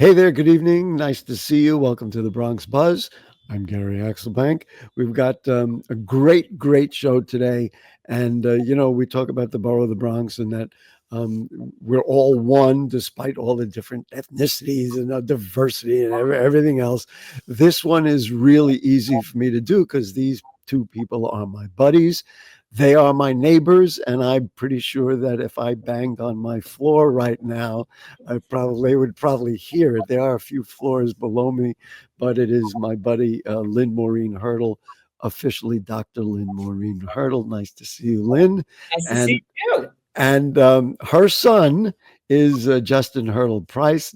Hey there, good evening. Nice to see you. Welcome to the Bronx Buzz. I'm Gary Axelbank. We've got a great show today. And, we talk about the borough of the Bronx and that um, we're all one despite all the different ethnicities and diversity and everything else. This one is really easy for me to do because these two people are my buddies. They are my neighbors, and I'm pretty sure that if I banged on my floor right now, they would probably hear it. There are a few floors below me, but it is my buddy Lynne Maureen Hurdle, officially Dr. Lynne Maureen Hurdle. Nice to see you, Lynn. Nice to see And you. her son is Justin Hurdle Price.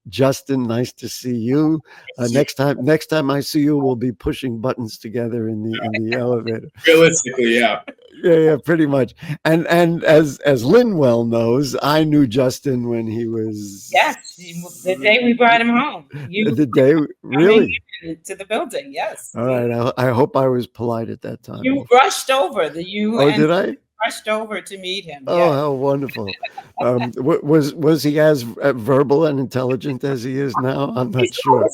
Justin, nice to see you. Next time I see you, we'll be pushing buttons together in the elevator. Realistically, yeah. Yeah, pretty much. And as Lynn well knows, I knew Justin when he was Yes, the day we brought him home. You the day really. coming to the building, yes. All right. I hope I was polite at that time. You rushed over you Oh, and did I? rushed over to meet him. Oh, Yes. how wonderful. Was he as verbal and intelligent as he is now? I'm not sure.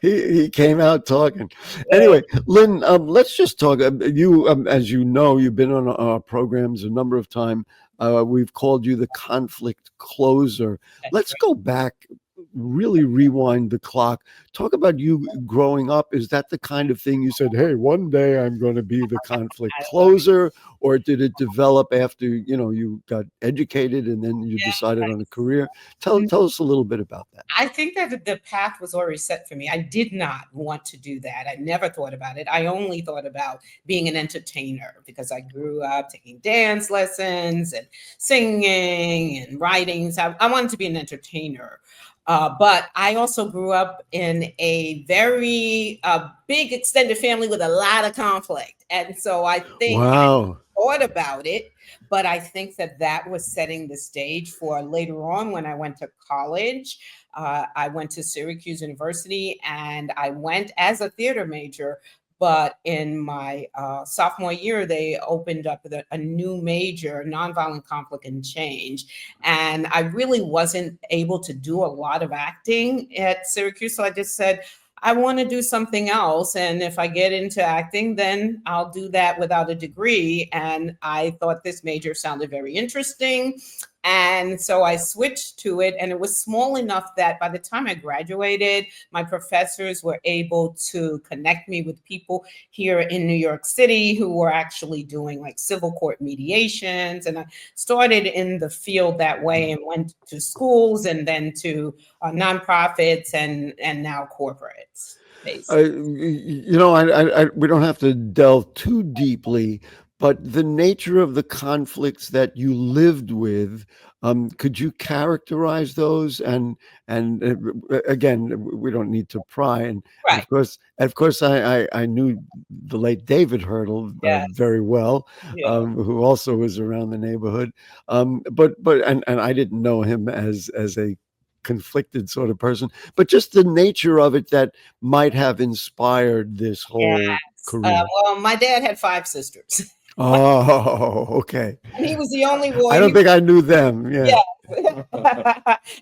He came out talking. Anyway, Lynn, let's just talk. As you know, you've been on our programs a number of times. We've called you the conflict closer. Let's go back, really rewind the clock. Talk about you growing up. Is that the kind of thing you said, hey, one day I'm going to be the conflict closer? Or did it develop after, you got educated and then you decided on a career? Tell us a little bit about that. I think that the path was already set for me. I did not want to do that. I never thought about it. I only thought about being an entertainer because I grew up taking dance lessons and singing and writing. So I wanted to be an entertainer. But I also grew up in a very big extended family with a lot of conflict. And so I think wow. I thought about it, but I think that was setting the stage for later on when I went to college. I went to Syracuse University and I went as a theater major. But in my sophomore year, they opened up a new major, nonviolent conflict and change. And I really wasn't able to do a lot of acting at Syracuse. So I just said, I want to do something else. And if I get into acting, then I'll do that without a degree. And I thought this major sounded very interesting. And so I switched to it, and it was small enough that by the time I graduated, my professors were able to connect me with people here in New York City who were actually doing like civil court mediations. And I started in the field that way and went to schools and then to nonprofits and now corporates. We don't have to delve too deeply, but the nature of the conflicts that you lived with, could you characterize those? And again, we don't need to pry. And Right. of course, I knew the late David Hurdle very well, who also was around the neighborhood. But I didn't know him as a conflicted sort of person, but just the nature of it that might have inspired this whole career. Well, my dad had 5 sisters. Oh, okay. And he was the only boy. I don't think I knew them. Yeah.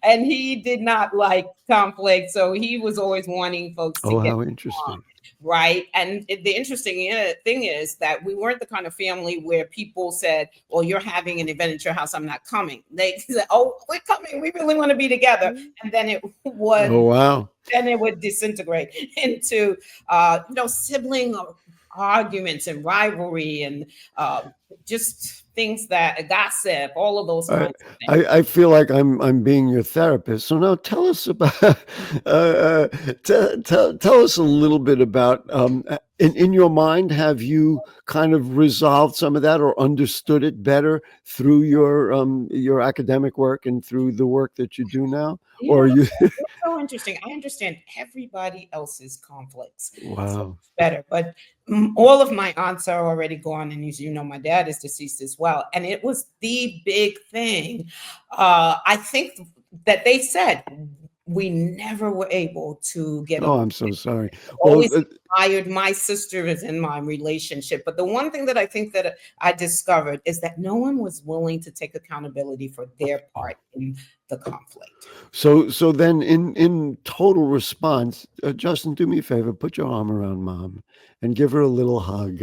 And he did not like conflict, so he was always wanting folks to get how interesting. along, right? And the interesting thing is that we weren't the kind of family where people said, well, you're having an event at your house, I'm not coming. They said, oh, we're coming, we really want to be together. And then it would then it would disintegrate into sibling arguments and rivalry and just things that gossip, all of those kinds of things. I feel like I'm being your therapist. So now tell us about tell us a little bit about in your mind, have you kind of resolved some of that or understood it better through your academic work and through the work that you do now? Yeah, or you it's so interesting. I understand everybody else's conflicts. Wow. So better, but all of my aunts are already gone, and as you know, my dad is deceased as well. And it was the big thing. I think that they said, we never were able to get Oh, along. I'm so sorry. Well, Always admired my sisters in my relationship. But the one thing that I think that I discovered is that no one was willing to take accountability for their part in the conflict. so then in total response, Justin, do me a favor, put your arm around mom and give her a little hug.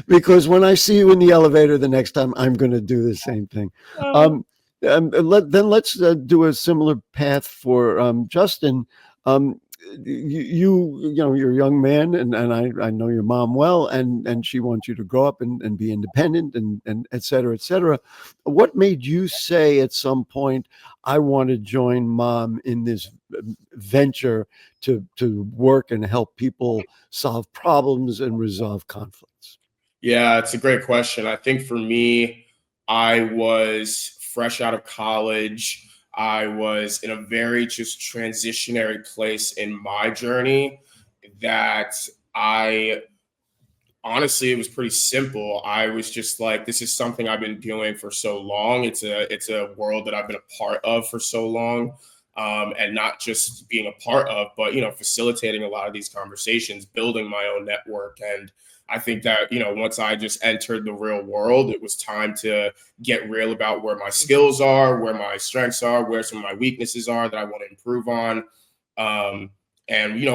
Because when I see you in the elevator the next time, I'm going to do the same thing. Um, let's do a similar path for Justin. Um, you know, you're a young man, and I know your mom well, and she wants you to grow up and be independent and et cetera, et cetera. What made you say at some point, I want to join mom in this venture to work and help people solve problems and resolve conflicts? Yeah, it's a great question. I think for me, I was fresh out of college. I was in a very just transitionary place in my journey that I honestly, it was pretty simple. I was just like, this is something I've been doing for so long. It's a world that I've been a part of for so long. And not just being a part of, but facilitating a lot of these conversations, building my own network. And I think that once I just entered the real world, it was time to get real about where my skills are, where my strengths are, where some of my weaknesses are that I want to improve on. And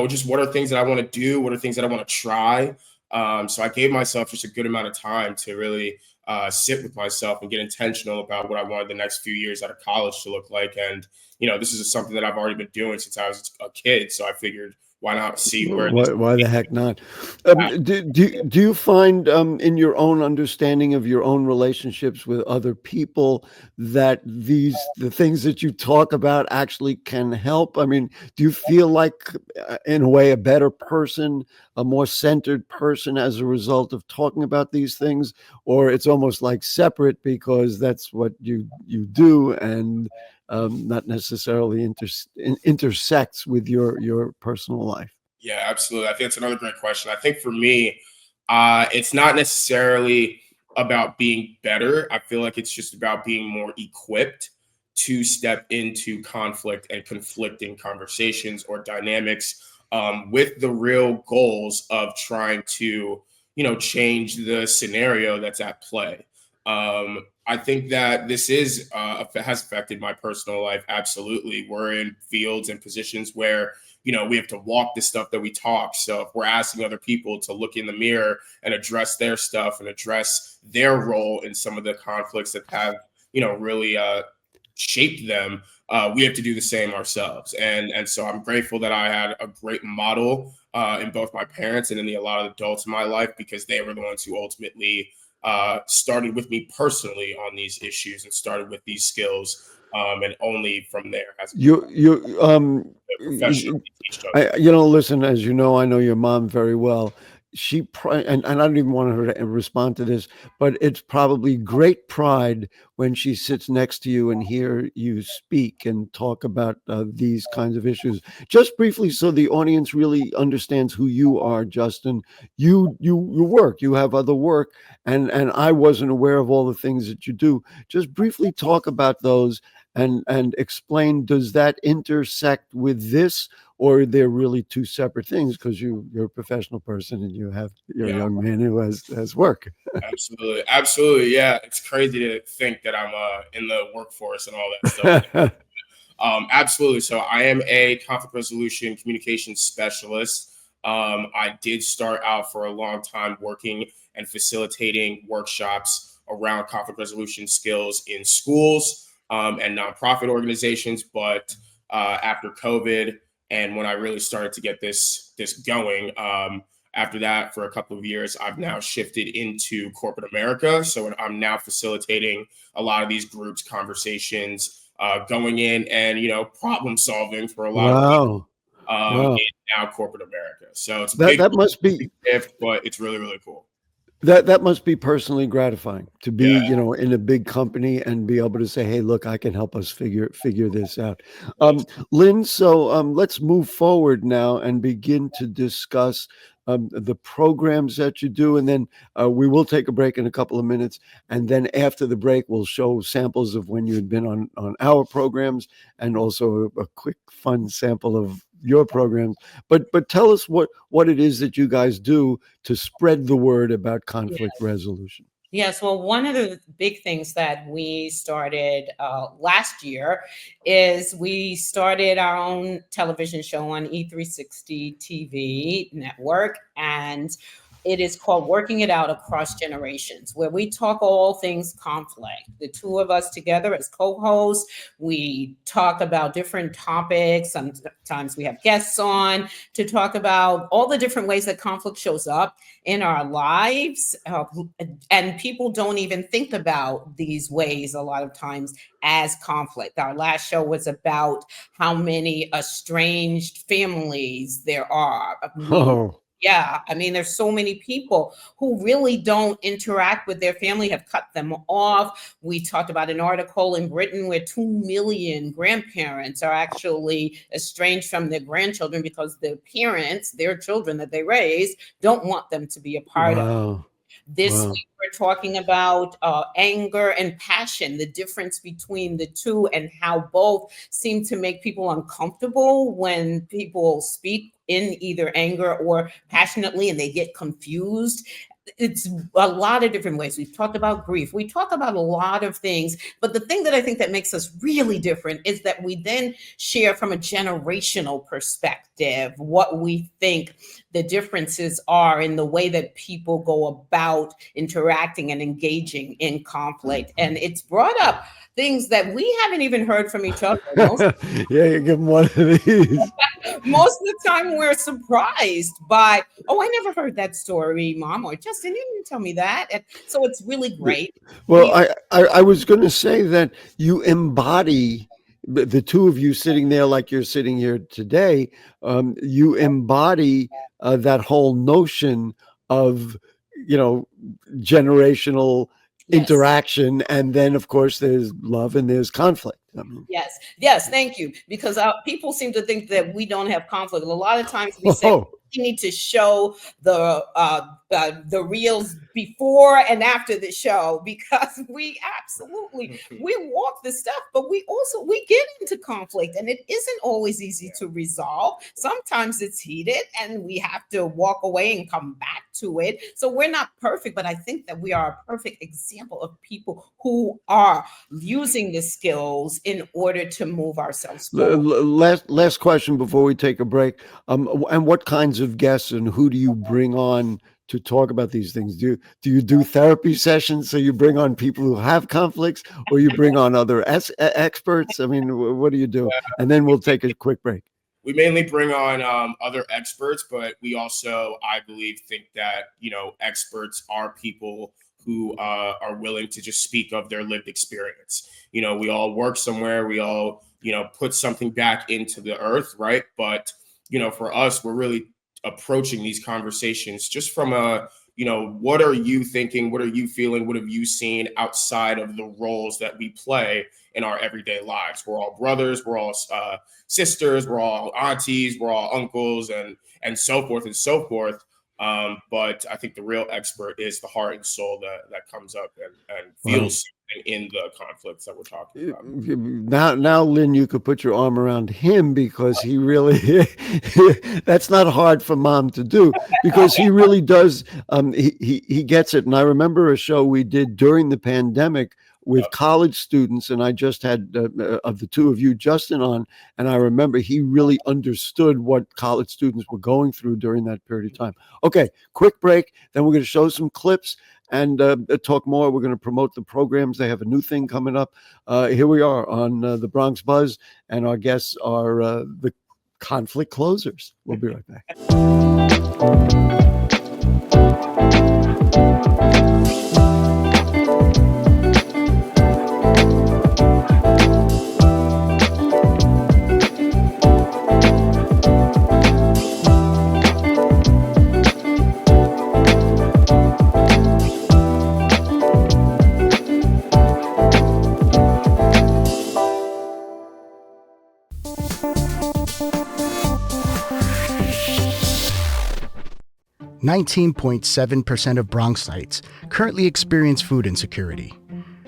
just what are things that I want to do, what are things that I want to try. So I gave myself just a good amount of time to really sit with myself and get intentional about what I wanted the next few years out of college to look like. And, this is something that I've already been doing since I was a kid. So I figured, why not see where Why the heck not? Do you find in your own understanding of your own relationships with other people that the things that you talk about actually can help? I mean, do you feel like in a way a better person, a more centered person as a result of talking about these things, or it's almost like separate because that's what you do and not necessarily intersects with your personal life? Yeah, absolutely. I think it's another great question. I think for me, it's not necessarily about being better. I feel like it's just about being more equipped to step into conflict and conflicting conversations or dynamics with the real goals of trying to, change the scenario that's at play. I think that this has affected my personal life. Absolutely. We're in fields and positions where we have to walk the stuff that we talk. So if we're asking other people to look in the mirror and address their stuff and address their role in some of the conflicts that have, really shaped them, we have to do the same ourselves. And so I'm grateful that I had a great model in both my parents and in a lot of adults in my life, because they were the ones who ultimately started with me personally on these issues and started with these skills. And only from there has professional teach listen, as you know, I know your mom very well. And I don't even want her to respond to this, but it's probably great pride when she sits next to you and hear you speak and talk about these kinds of issues. Just briefly, so the audience really understands who you are, Justin. You work, you have other work, and I wasn't aware of all the things that you do. Just briefly talk about those and explain, does that intersect with this, or they're really two separate things? Because you're a professional person and you're a young man who has work. Absolutely. Yeah, it's crazy to think that I'm in the workforce and all that stuff. Absolutely. So I am a conflict resolution communication specialist. I did start out for a long time working and facilitating workshops around conflict resolution skills in schools and nonprofit organizations. But after COVID, and when I really started to get this going, after that, for a couple of years, I've now shifted into corporate America. So I'm now facilitating a lot of these groups, conversations, going in and problem solving for a lot of people in now corporate America. So it's a big That must be shift, but it's really, really cool. That must be personally gratifying to be, Yeah. in a big company and be able to say, "Hey, look, I can help us figure this out." Yes. Lynn, so let's move forward now and begin to discuss the programs that you do, and then we will take a break in a couple of minutes, and then after the break, we'll show samples of when you had been on our programs, and also a quick, fun sample of your programs. But tell us what it is that you guys do to spread the word about conflict resolution. Yes, well, one of the big things that we started last year is we started our own television show on E360 TV network, and it is called Working It Out Across Generations, where we talk all things conflict. The two of us together as co-hosts, we talk about different topics. Sometimes we have guests on to talk about all the different ways that conflict shows up in our lives. And people don't even think about these ways a lot of times as conflict. Our last show was about how many estranged families there are. Oh, Yeah, I mean, there's so many people who really don't interact with their family, have cut them off. We talked about an article in Britain where 2 million grandparents are actually estranged from their grandchildren because their parents, their children that they raise, don't want them to be a part of. wow, This wow. week, we're talking about anger and passion, the difference between the two, and how both seem to make people uncomfortable when people speak in either anger or passionately and they get confused. It's a lot of different ways. We've talked about grief. We talk about a lot of things. But the thing that I think that makes us really different is that we then share from a generational perspective what we think the differences are in the way that people go about interacting and engaging in conflict. And it's brought up things that we haven't even heard from each other. Yeah, you give them one of these. Most of the time we're surprised by, oh, I never heard that story, Mom, or Justin, you didn't tell me that. And so it's really great. Well, I was going to say that you embody the two of you sitting there like you're sitting here today. You embody that whole notion of, generational Yes. interaction, and then of course there's love and there's conflict. I mean, Yes, thank you. Because people seem to think that we don't have conflict. A lot of times we say oh, we need to show the reels before and after the show, because we absolutely we walk the stuff, but we get into conflict, and it isn't always easy to resolve. Sometimes it's heated, and we have to walk away and come back to it. So we're not perfect, but I think that we are a perfect example of people who are using the skills in order to move ourselves forward. last question before we take a break. And what kinds of guests and who do you bring on to talk about these things? Do you do therapy sessions? So you bring on people who have conflicts, or you bring on other experts? I mean, what do you do? And then we'll take a quick break. We mainly bring on other experts, but we also, I believe, think that, experts are people who are willing to just speak of their lived experience. We all work somewhere. We all, put something back into the earth, right? But, for us, we're really approaching these conversations just from a, what are you thinking? What are you feeling? What have you seen outside of the roles that we play in our everyday lives? We're all brothers. We're all sisters. We're all aunties. We're all uncles, and so forth and so forth. But I think the real expert is the heart and soul that comes up and feels something in the conflicts that we're talking about. Now, Lynn, you could put your arm around him, because he really, that's not hard for Mom to do, because he really does. He gets it. And I remember a show we did during the pandemic with college students, and I just had of the two of you, Justin, on, and I remember he really understood what college students were going through during that period of time. Okay, quick break. Then we're going to show some clips and talk more. We're going to promote the programs. They have a new thing coming up. Here we are on the Bronx Buzz, and our guests are the conflict closers. We'll be right back. 19.7% of Bronxites currently experience food insecurity.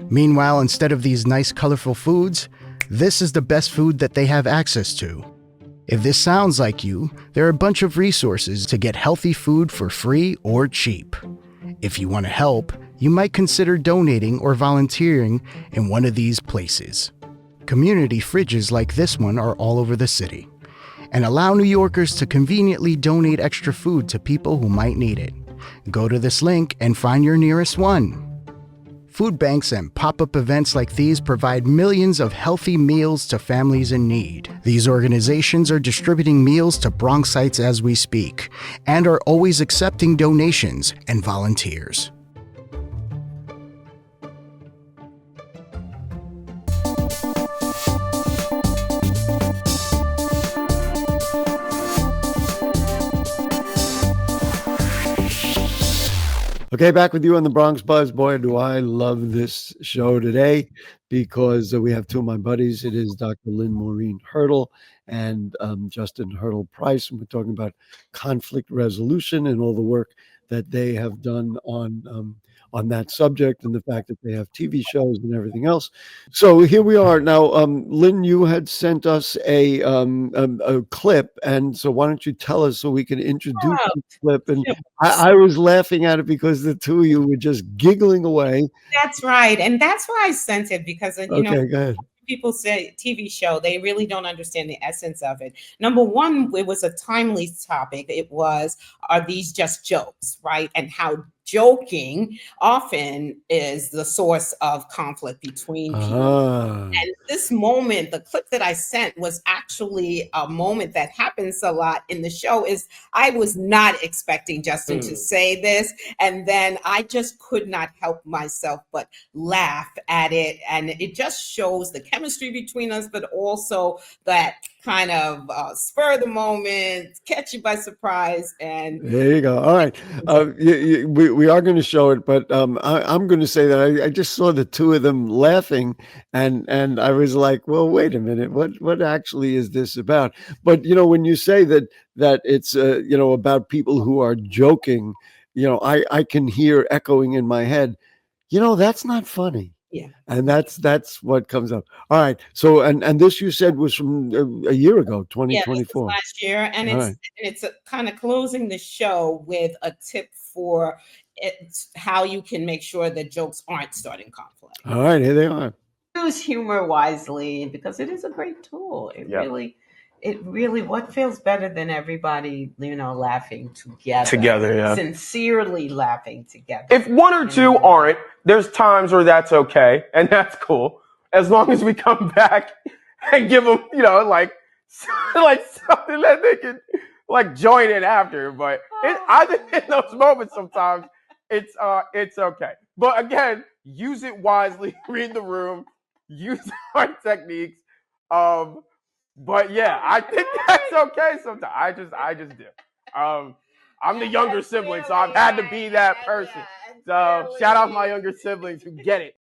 Meanwhile, instead of these nice, colorful foods, this is the best food that they have access to. If this sounds like you, there are a bunch of resources to get healthy food for free or cheap. If you want to help, you might consider donating or volunteering in one of these places. Community fridges like this one are all over the city and allow New Yorkers to conveniently donate extra food to people who might need it. Go to this link and find your nearest one. Food banks and pop-up events like these provide millions of healthy meals to families in need. These organizations are distributing meals to Bronxites as we speak and are always accepting donations and volunteers. Okay, back with you on the Bronx Buzz. Boy, do I love this show today because we have two of my buddies. It is Dr. Lynne Maureen Hurdle and Justin Hurdle Price. And we're talking about conflict resolution and all the work that they have done on that subject and the fact that they have TV shows and everything else. So here we are now. Lynn, you had sent us a clip, and so why don't you tell us so we can introduce the clip? And I was laughing at it because the two of you were just giggling away. That's right, and that's why I sent it, because you know, Okay, go ahead. people say TV show, they really don't understand the essence of it. Number one, it was a timely topic. It was, are these just jokes, right? And how joking often is the source of conflict between people. And this moment, the clip that I sent was actually a moment that happens a lot in the show. Is I was not expecting Justin to say this, and then I just could not help myself but laugh at it. And it just shows the chemistry between us, but also that kind of spur of the moment, catch you by surprise. And there you go. All right. We are going to show it, but I'm going to say that I just saw the two of them laughing, and I was like, well, wait a minute, what actually is this about? But you know, when you say that it's you know, about people who are joking, you know, I can hear echoing in my head, you know, that's not funny. yeah. And that's what comes up. All right. So and this you said was from a year ago, Yeah, this was 2024. last year, and All it's right. it's kind of closing the show with a tip for how you can make sure that jokes aren't starting conflict. All right, here they are. Use humor wisely, because it is a great tool. It really, what feels better than everybody, you know, laughing together, sincerely laughing together. If one or two aren't, there's times where that's okay, and that's cool, as long as we come back and give them, you know, like something that they can like join in after. But I think in those moments sometimes it's okay. But again, use it wisely. Read the room. Use the right techniques. But yeah, I think that's okay sometimes. I just do. I'm the younger sibling, so I've had to be that person. So shout out my younger siblings who get it.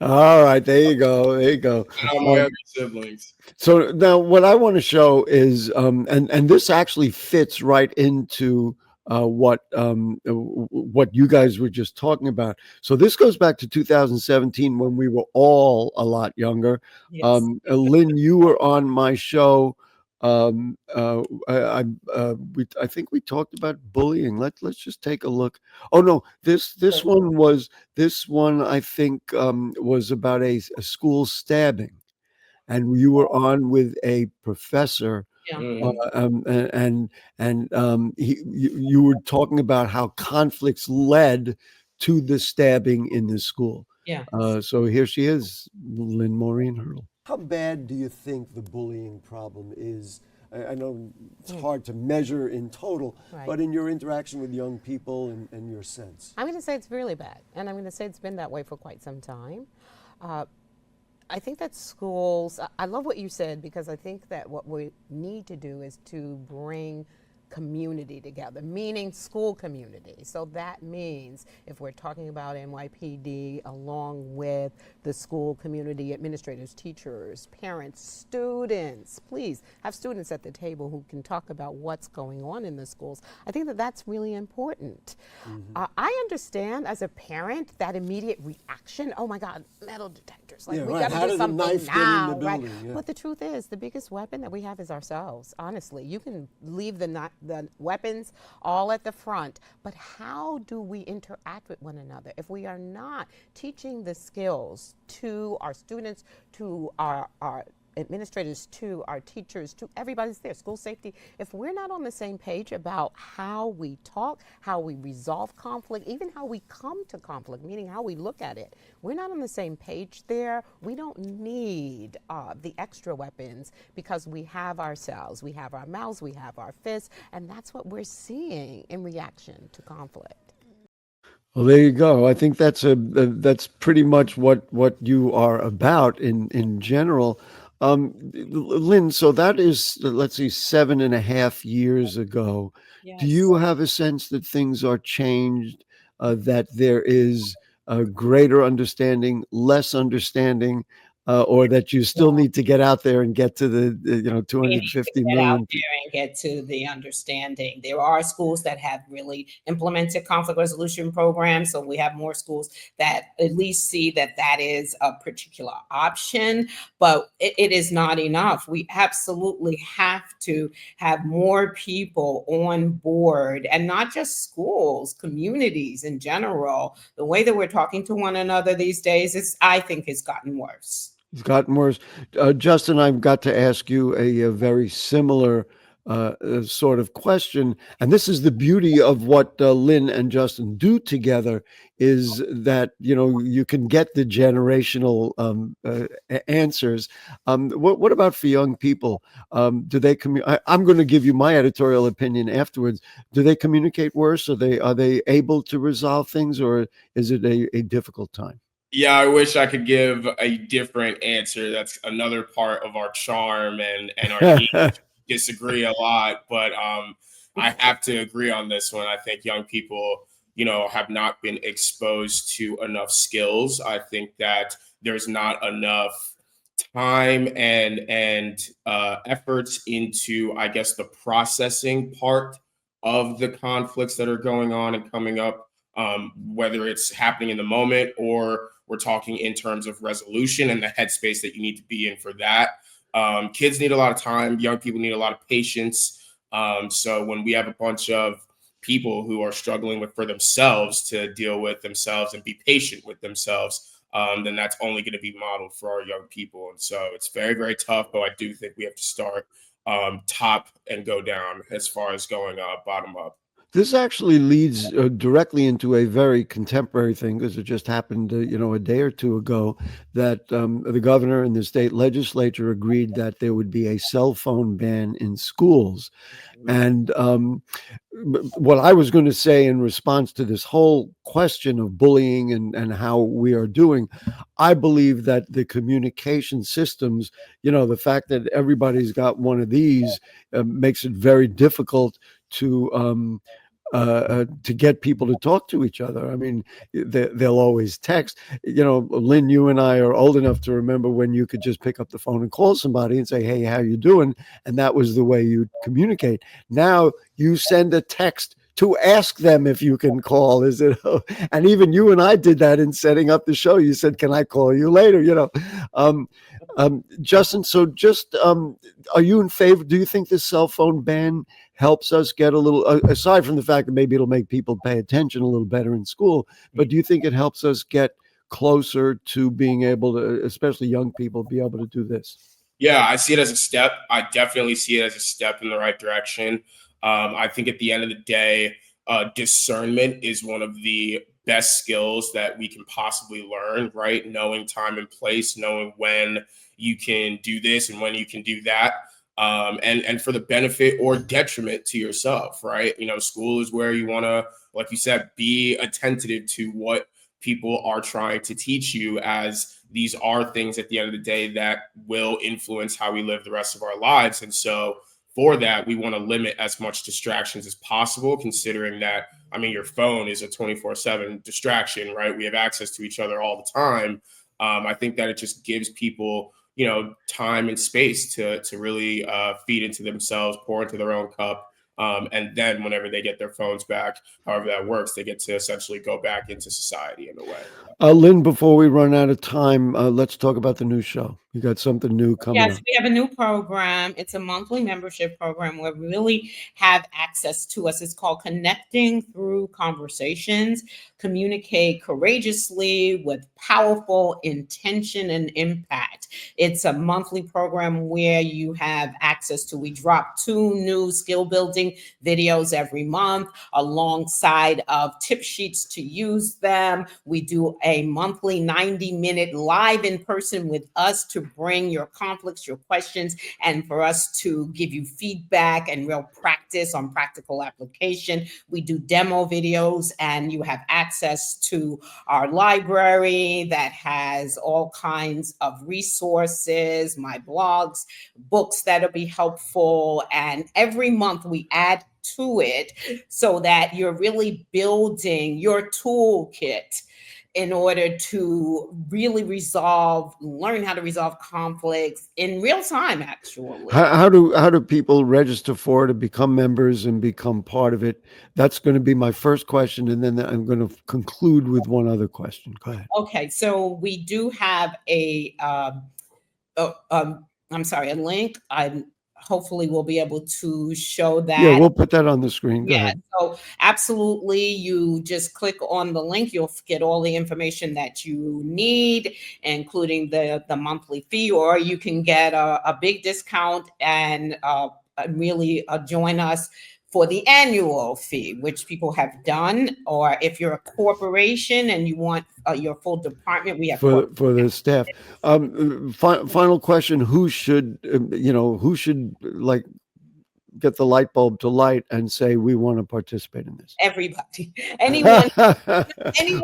All right, there you go. There you go. Shout out my younger siblings. So now what I want to show is and this actually fits right into what you guys were just talking about. So this goes back to 2017 when we were all a lot younger. Yes. Lynn, you were on my show. I think we talked about bullying. Let's just take a look. Oh no, this one I think was about a school stabbing, and you were on with a professor. Yeah. You were talking about how conflicts led to the stabbing in the school. Yeah. So here she is, Lynne Maureen Hurdle. How bad do you think the bullying problem is? I know it's hard to measure in total, Right. but in your interaction with young people and your sense. I'm going to say it's really bad, and I'm going to say it's been that way for quite some time. I think that schools, I love what you said, because I think that what we need to do is to bring community together, meaning school community. So that means if we're talking about NYPD along with the school community, administrators, teachers, parents, students, please have students at the table who can talk about what's going on in the schools. I think that that's really important. I understand as a parent that immediate reaction, oh my God, metal detectors, like Yeah, we right. gotta How do did the something knife get in the now, right? building? Yeah. But the truth is, the biggest weapon that we have is ourselves, honestly. You can leave the weapons all at the front, but how do we interact with one another if we are not teaching the skills to our students, to our administrators, to our teachers, to everybody's there, school safety? If we're not on the same page about how we talk, how we resolve conflict, even how we come to conflict, meaning how we look at it, we're not on the same page there. We don't need the extra weapons because we have ourselves, we have our mouths, we have our fists, and that's what we're seeing in reaction to conflict. Well, there you go. I think that's pretty much what you are about in general. Lynn, so that is, let's see, 7.5 years ago. Do Yes. you have a sense that things are changed, that there is a greater understanding, less understanding, or that you still need to get out there and get to the We need to 250 get out million there and get to the understanding. There are schools that have really implemented conflict resolution programs, so we have more schools that at least see that that is a particular option, but it is not enough. We absolutely have to have more people on board, and not just schools, communities in general. The way that we're talking to one another these days is, I think, has gotten worse. It's gotten worse. Justin, I've got to ask you a very similar sort of question. And this is the beauty of what Lynn and Justin do together, is that, you can get the generational answers. What about for young people? Do they I'm going to give you my editorial opinion afterwards. Do they communicate worse? Are they able to resolve things, or is it a difficult time? Yeah, I wish I could give a different answer. That's another part of our charm and our niche. Disagree a lot, but I have to agree on this one. I think young people, have not been exposed to enough skills. I think that there's not enough time and efforts into, I guess, the processing part of the conflicts that are going on and coming up, whether it's happening in the moment or we're talking in terms of resolution and the headspace that you need to be in for that. Kids need a lot of time. Young people need a lot of patience. So when we have a bunch of people who are struggling for themselves to deal with themselves and be patient with themselves, then that's only going to be modeled for our young people. And so it's very, very tough, but I do think we have to start top and go down as far as going bottom up. This actually leads directly into a very contemporary thing, because it just happened, a day or two ago, that the governor and the state legislature agreed that there would be a cell phone ban in schools. And what I was going to say in response to this whole question of bullying and how we are doing, I believe that the communication systems, the fact that everybody's got one of these makes it very difficult to get people to talk to each other. I mean, they'll always text. Lynn, you and I are old enough to remember when you could just pick up the phone and call somebody and say, "Hey, how you doing?" And that was the way you communicate. Now you send a text to ask them if you can call. And even you and I did that in setting up the show. You said, "Can I call you later?" Justin, so just are you in favor? Do you think this cell phone ban helps us get a little, aside from the fact that maybe it'll make people pay attention a little better in school, but do you think it helps us get closer to being able to, especially young people, be able to do this? Yeah, I see it as a step. I definitely see it as a step in the right direction. I think at the end of the day, discernment is one of the best skills that we can possibly learn, right? Knowing time and place, knowing when you can do this and when you can do that. And for the benefit or detriment to yourself, right? School is where you want to, like you said, be attentive to what people are trying to teach you, as these are things at the end of the day that will influence how we live the rest of our lives. And so for that, we want to limit as much distractions as possible, considering that, I mean, your phone is a 24/7 distraction, right? We have access to each other all the time. I think that it just gives people, time and space to really feed into themselves, pour into their own cup. And then whenever they get their phones back, however that works, they get to essentially go back into society in a way. Lynn, before we run out of time, let's talk about the new show. You got something new coming Yes, up. we have a new program. It's a monthly membership program where we really have access to us. It's called Connecting Through Conversations. Communicate courageously with powerful intention and impact. It's a monthly program where you have access to, we drop 2 new skill building videos every month alongside of tip sheets to use them. We do a monthly 90-minute live in person with us to bring your conflicts, your questions, and for us to give you feedback and real practice on practical application. We do demo videos, and you have access to our library that has all kinds of resources, my blogs, books that'll be helpful. And every month we add to it so that you're really building your toolkit in order to really learn how to resolve conflicts in real time, actually. How do people register for it to become members and become part of it? That's going to be my first question, and then I'm going to conclude with one other question. Go ahead. Okay, so we do have a link. I hopefully will be able to show that. Yeah, we'll put that on the screen. Go ahead. So absolutely, you just click on the link. You'll get all the information that you need, including the monthly fee, or you can get a big discount and really join us for the annual fee, which people have done. Or if you're a corporation and you want your full department, we have for the staff. Final question: who should like get the light bulb to light and say we want to participate in this? Everybody, anyone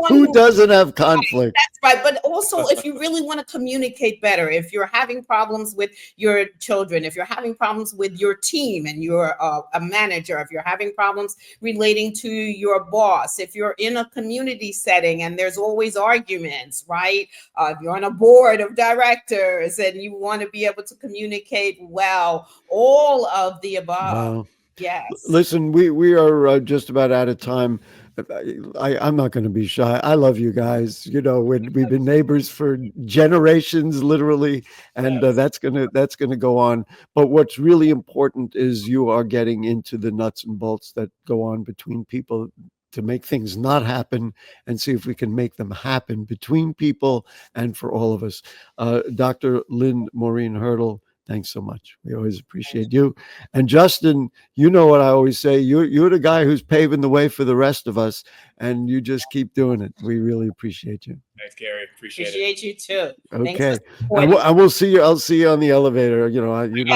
who doesn't have conflict. That's right. But also, if you really want to communicate better, if you're having problems with your children, if you're having problems with your team and you're a manager, if you're having problems relating to your boss, if you're in a community setting and there's always arguments, right? If you're on a board of directors and you want to be able to communicate well, all of the above. Wow. Yes. Listen, we are just about out of time. I'm not going to be shy. I love you guys. We've been neighbors for generations, literally, and that's gonna go on. But what's really important is you are getting into the nuts and bolts that go on between people to make things not happen, and see if we can make them happen between people and for all of us. Dr. Lynne Maureen Hurdle, thanks so much. We always appreciate you. And Justin, you know what I always say, you're the guy who's paving the way for the rest of us, and you just keep doing it. We really appreciate you. Thanks, Gary. Appreciate you too. Okay. And we'll see you. I'll see you on the elevator. You know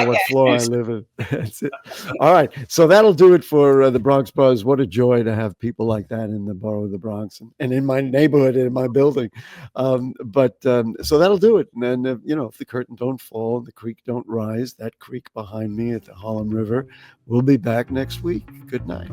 what floor I live in. That's it. All right. So that'll do it for the Bronx Buzz. What a joy to have people like that in the borough of the Bronx and in my neighborhood, in my building. So that'll do it. And then, if the curtain don't fall, the creek don't rise, that creek behind me at the Harlem River, we'll be back next week. Good night.